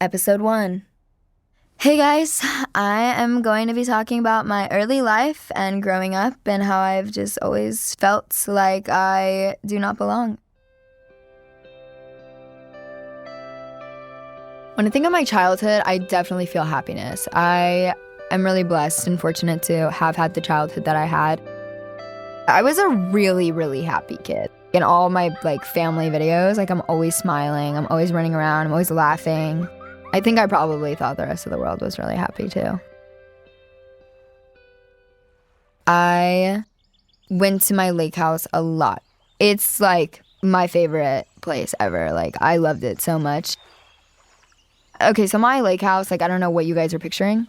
Episode 1. Hey guys, I am going to be talking about my early life and growing up and how I've just always felt like I do not belong. When I think of my childhood, I definitely feel happiness. I am really blessed and fortunate to have had the childhood that I had. I was a really, really happy kid. In all my family videos, I'm always smiling, I'm always running around, I'm always laughing. I think I probably thought the rest of the world was really happy too. I went to my lake house a lot. It's my favorite place ever. I loved it so much. Okay, so my lake house, I don't know what you guys are picturing,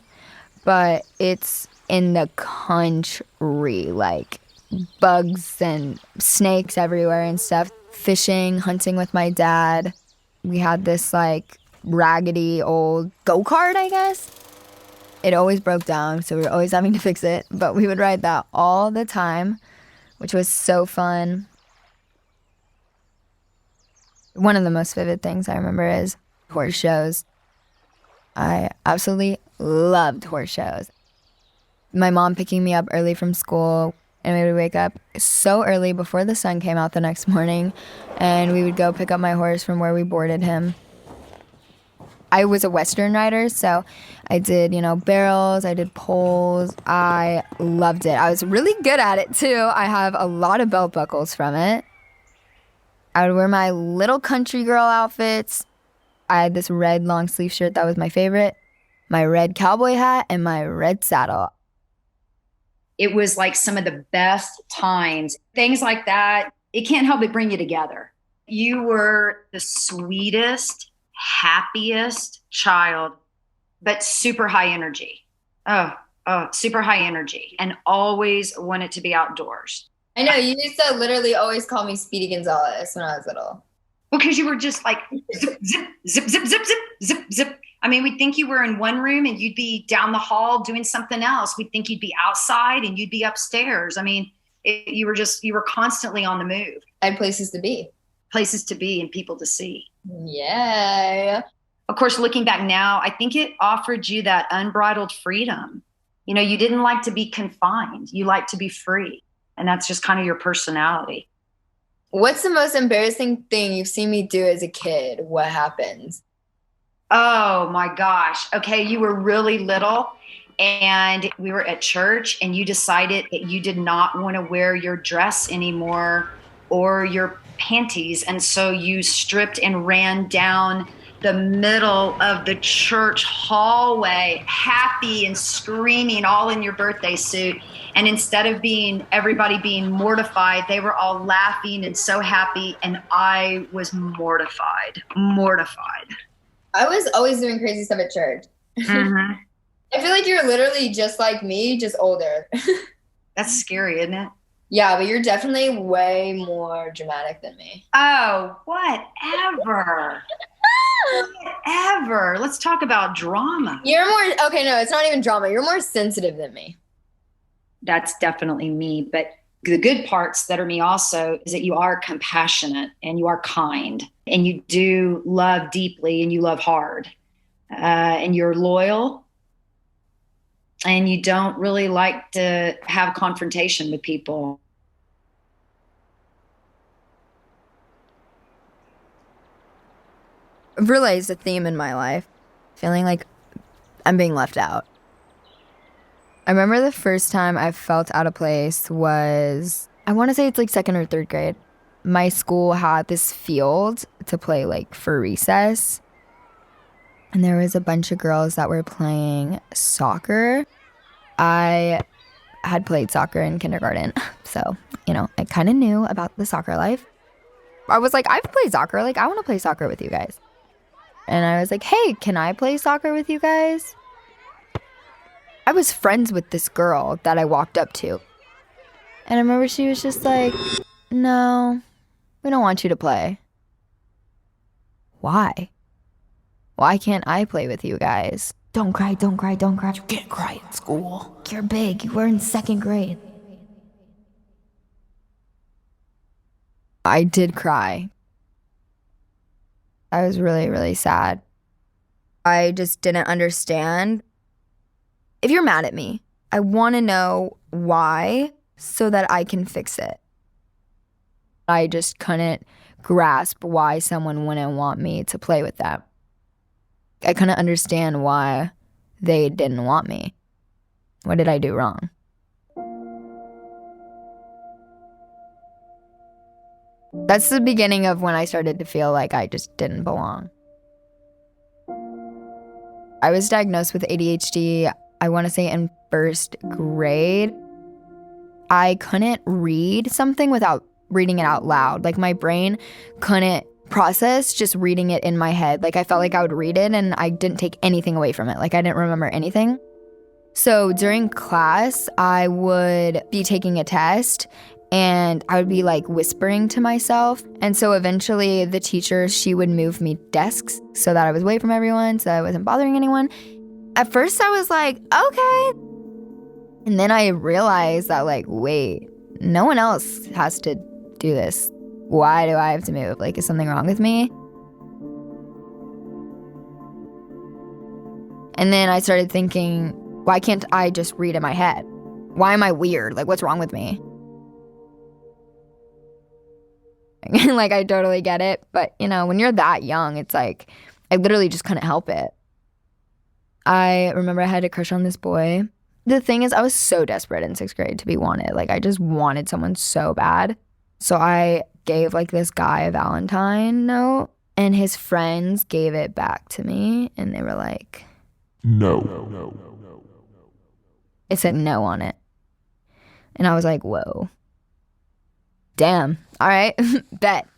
but it's in the country, bugs and snakes everywhere and stuff. Fishing, hunting with my dad. We had this raggedy old go-kart, I guess. It always broke down, so we were always having to fix it, but we would ride that all the time, which was so fun. One of the most vivid things I remember is horse shows. I absolutely loved horse shows. My mom picking me up early from school, and we would wake up so early before the sun came out the next morning, and we would go pick up my horse from where we boarded him. I was a Western rider, so I did, barrels, I did poles. I loved it. I was really good at it, too. I have a lot of belt buckles from it. I would wear my little country girl outfits. I had this red long sleeve shirt that was my favorite, my red cowboy hat, and my red saddle. It was some of the best times. Things like that, it can't help but bring you together. You were the sweetest, happiest child, but super high energy. Oh, super high energy, and always wanted to be outdoors. I know, you used to literally always call me Speedy Gonzalez when I was little. Because you were just zip, zip, zip, zip, zip, zip, zip, zip. I mean, we'd think you were in one room and you'd be down the hall doing something else. We'd think you'd be outside and you'd be upstairs. I mean, you were constantly on the move. I had places to be. Places to be and people to see. Yeah. Of course, looking back now, I think it offered you that unbridled freedom. You didn't like to be confined. You liked to be free. And that's just kind of your personality. What's the most embarrassing thing you've seen me do as a kid? What happens? Oh my gosh. Okay, you were really little and we were at church and you decided that you did not want to wear your dress anymore or your panties. And so you stripped and ran down the middle of the church hallway, happy and screaming, all in your birthday suit. And instead of everybody being mortified, they were all laughing and so happy. And I was mortified. I was always doing crazy stuff at church. Mm-hmm. I feel like you're literally just like me, just older. That's scary, isn't it? Yeah, but you're definitely way more dramatic than me. Oh, whatever. Whatever. Let's talk about drama. You're more, okay, no, it's not even drama. You're more sensitive than me. That's definitely me. But the good parts that are me also is that you are compassionate and you are kind and you do love deeply and you love hard and you're loyal and you don't really like to have confrontation with people. I've realized a theme in my life, feeling like I'm being left out. I remember the first time I felt out of place was, I want to say it's second or third grade. My school had this field to play for recess. And there was a bunch of girls that were playing soccer. I had played soccer in kindergarten. So, I kind of knew about the soccer life. I was like, I've played soccer. I want to play soccer with you guys. And I was like, hey, can I play soccer with you guys? I was friends with this girl that I walked up to. And I remember she was just like, no, we don't want you to play. Why? Why can't I play with you guys? Don't cry, don't cry, don't cry. You can't cry in school. You're big. You were in second grade. I did cry. I was really, really sad. I just didn't understand. If you're mad at me, I want to know why so that I can fix it. I just couldn't grasp why someone wouldn't want me to play with them. I couldn't understand why they didn't want me. What did I do wrong? That's the beginning of when I started to feel like I just didn't belong. I was diagnosed with ADHD, I want to say in first grade. I couldn't read something without reading it out loud. Like my brain couldn't process just reading it in my head. Like I felt like I would read it and I didn't take anything away from it. Like I didn't remember anything. So during class, I would be taking a test and I would be like whispering to myself. And so eventually the teacher, she would move me desks so that I was away from everyone, so I wasn't bothering anyone. At first I was like, okay. And then I realized that like, wait, no one else has to do this. Why do I have to move? Like, is something wrong with me? And then I started thinking, why can't I just read in my head? Why am I weird? Like, what's wrong with me? Like, I totally get it. But, you know, when you're that young, it's like, I literally just couldn't help it. I remember I had a crush on this boy. The thing is, I was so desperate in 6th grade to be wanted. Like, I just wanted someone so bad. So I gave, like, this guy a Valentine note, and his friends gave it back to me, and they were like, No. It said no on it. And I was like, whoa. Damn. All right. Bet.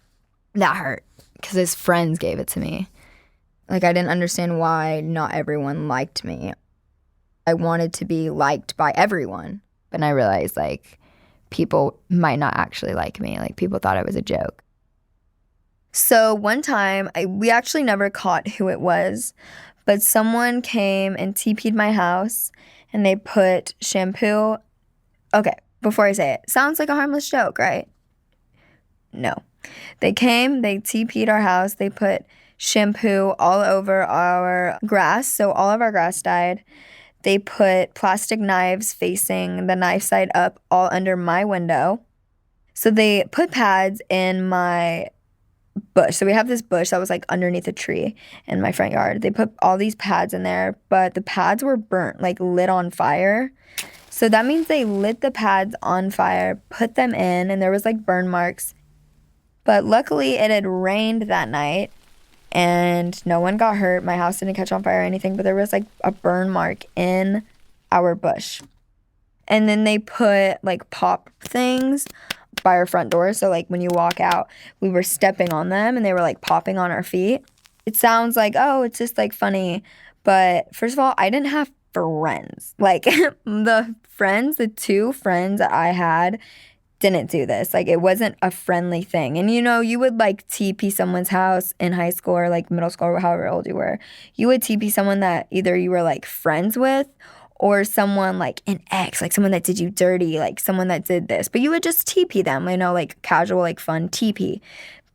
That hurt. Because his friends gave it to me. Like, I didn't understand why not everyone liked me. I wanted to be liked by everyone. But I realized, like, people might not actually like me. Like, people thought I was a joke. So one time, we actually never caught who it was. But someone came and TP'd my house. And they put shampoo. Okay, before I say it. Sounds like a harmless joke, right? No. They came, they TP'd our house, they put shampoo all over our grass, so all of our grass died. They put plastic knives facing the knife side up all under my window. So they put pads in my bush. So we have this bush that was like underneath a tree in my front yard. They put all these pads in there, but the pads were burnt, like lit on fire. So that means they lit the pads on fire, put them in, and there was like burn marks. But luckily, it had rained that night, and no one got hurt. My house didn't catch on fire or anything, but there was, like, a burn mark in our bush. And then they put, like, pop things by our front door. So, like, when you walk out, we were stepping on them, and they were, like, popping on our feet. It sounds like, oh, it's just, like, funny. But first of all, I didn't have friends. Like, the 2 friends that I had didn't do this. Like, it wasn't a friendly thing. And, you know, you would, like, TP someone's house in high school or, like, middle school or however old you were. You would TP someone that either you were, like, friends with or someone, like, an ex, like, someone that did you dirty, like, someone that did this. But you would just TP them, you know, like, casual, like, fun TP.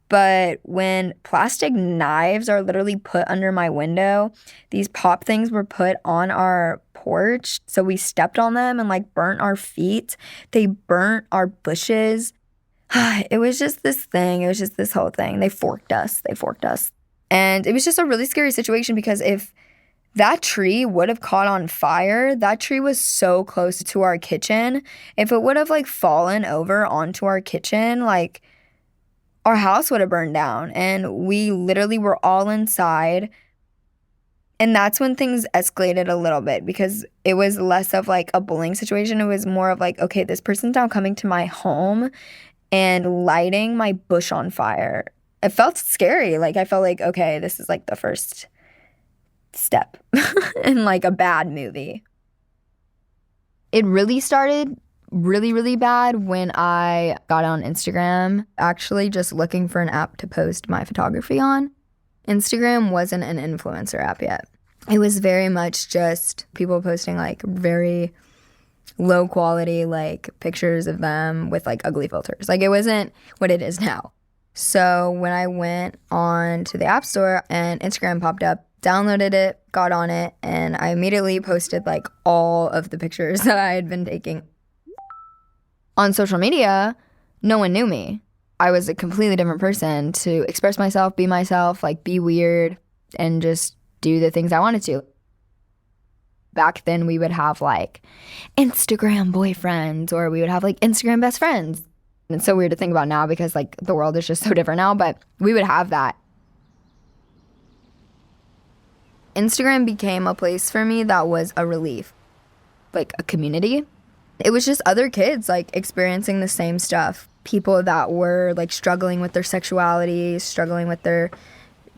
But when plastic knives are literally put under my window, these pop things were put on our porch. So we stepped on them and like burnt our feet. They burnt our bushes. It was just this thing. It was just this whole thing. They forked us. And it was just a really scary situation because if that tree would have caught on fire, that tree was so close to our kitchen. If it would have like fallen over onto our kitchen, like our house would have burned down, and we literally were all inside. And that's when things escalated a little bit because it was less of like a bullying situation. It was more of like, okay, this person's now coming to my home and lighting my bush on fire. It felt scary. Like, I felt like, okay, this is like the first step in like a bad movie. It really started really, really bad when I got on Instagram, actually just looking for an app to post my photography on. Instagram wasn't an influencer app yet. It was very much just people posting like very low quality like pictures of them with like ugly filters. Like, it wasn't what it is now. So when I went on to the app store and Instagram popped up, Downloaded it, got on it, and I immediately posted like all of the pictures that I had been taking. On social media, no one knew me. I was a completely different person to express myself, be myself, like be weird, and just do the things I wanted to. Back then we would have like Instagram boyfriends, or we would have like Instagram best friends. And it's so weird to think about now because like the world is just so different now, but we would have that. Instagram became a place for me that was a relief, like a community. It was just other kids like experiencing the same stuff. People that were like struggling with their sexuality, struggling with their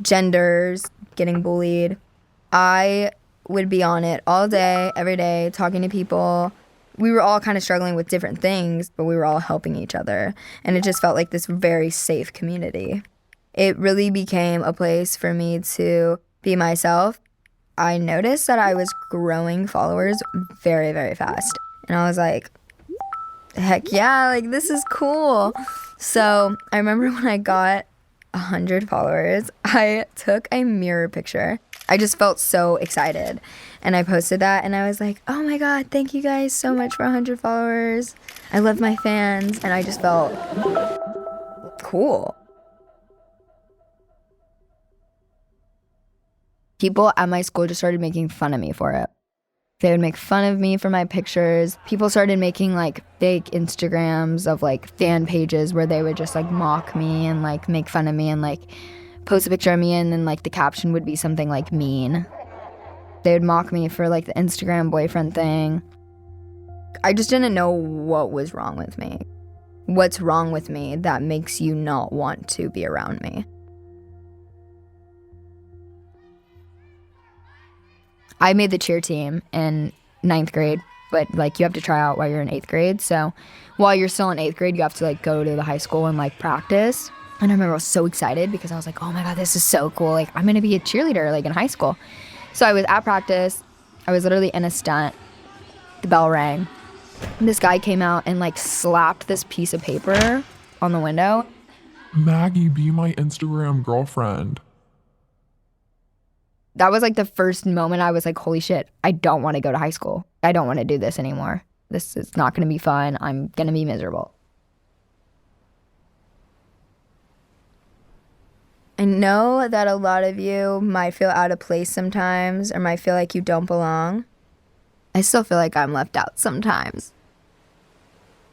genders, getting bullied. I would be on it all day, every day, talking to people. We were all kind of struggling with different things, but we were all helping each other. And it just felt like this very safe community. It really became a place for me to be myself. I noticed that I was growing followers very, very fast. And I was like, heck yeah, like this is cool. So I remember when I got 100 followers, I took a mirror picture. I just felt so excited. And I posted that and I was like, oh my God, thank you guys so much for 100 followers. I love my fans. And I just felt cool. People at my school just started making fun of me for it. They would make fun of me for my pictures. People started making like fake Instagrams of like fan pages where they would just like mock me and like make fun of me and like post a picture of me, and then like the caption would be something like mean. They would mock me for like the Instagram boyfriend thing. I just didn't know what was wrong with me. What's wrong with me that makes you not want to be around me? I made the cheer team in 9th grade, but like you have to try out while you're in 8th grade. So while you're still in 8th grade, you have to like go to the high school and like practice. And I remember I was so excited because I was like, oh my God, this is so cool. Like I'm gonna be a cheerleader like in high school. So I was at practice. I was literally in a stunt. The bell rang. And this guy came out and like slapped this piece of paper on the window. Maggie, be my Instagram girlfriend. That was like the first moment I was like, holy shit, I don't want to go to high school. I don't want to do this anymore. This is not going to be fun. I'm going to be miserable. I know that a lot of you might feel out of place sometimes or might feel like you don't belong. I still feel like I'm left out sometimes.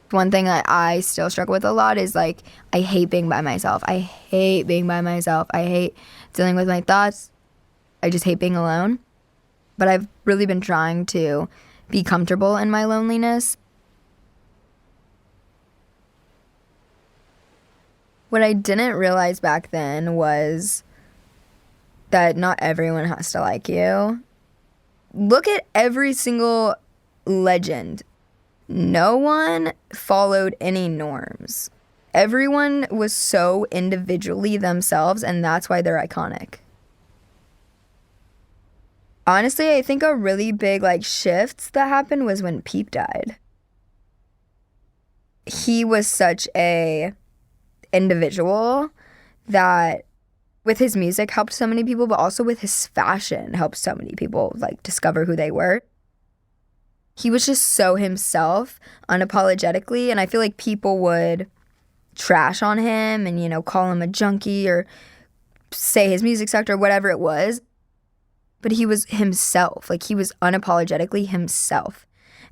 One thing that I still struggle with a lot is like, I hate being by myself. I hate being by myself. I hate dealing with my thoughts. I just hate being alone. But I've really been trying to be comfortable in my loneliness. What I didn't realize back then was that not everyone has to like you. Look at every single legend. No one followed any norms. Everyone was so individually themselves, and that's why they're iconic. Honestly, I think a really big like shift that happened was when Peep died. He was such a individual that with his music helped so many people, but also with his fashion helped so many people like discover who they were. He was just so himself unapologetically, and I feel like people would trash on him and, you know, call him a junkie or say his music sucked or whatever it was. But he was himself. Like, he was unapologetically himself.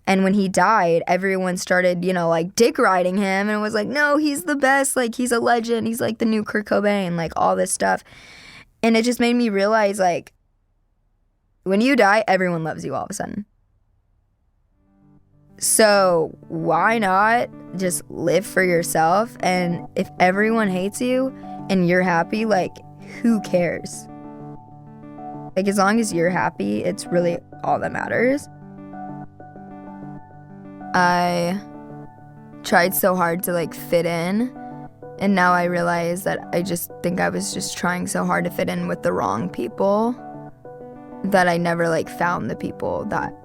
And when he died, everyone started, you know, like dick riding him and was like, no, he's the best. Like, he's a legend. He's like the new Kurt Cobain, like all this stuff. And it just made me realize, like, when you die, everyone loves you all of a sudden. So why not just live for yourself? And if everyone hates you and you're happy, like, who cares? Like, as long as you're happy, it's really all that matters. I tried so hard to, like, fit in, and now I realize that I just think I was just trying so hard to fit in with the wrong people that I never, like, found the people that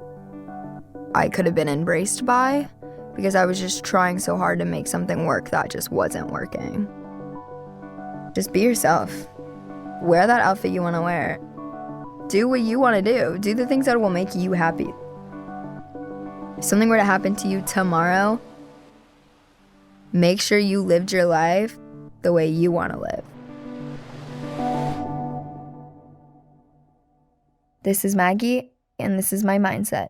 I could have been embraced by, because I was just trying so hard to make something work that just wasn't working. Just be yourself. Wear that outfit you want to wear. do what you want to do. Do the things that will make you happy. If something were to happen to you tomorrow, make sure you lived your life the way you want to live. This is Maggie, and this is my mindset.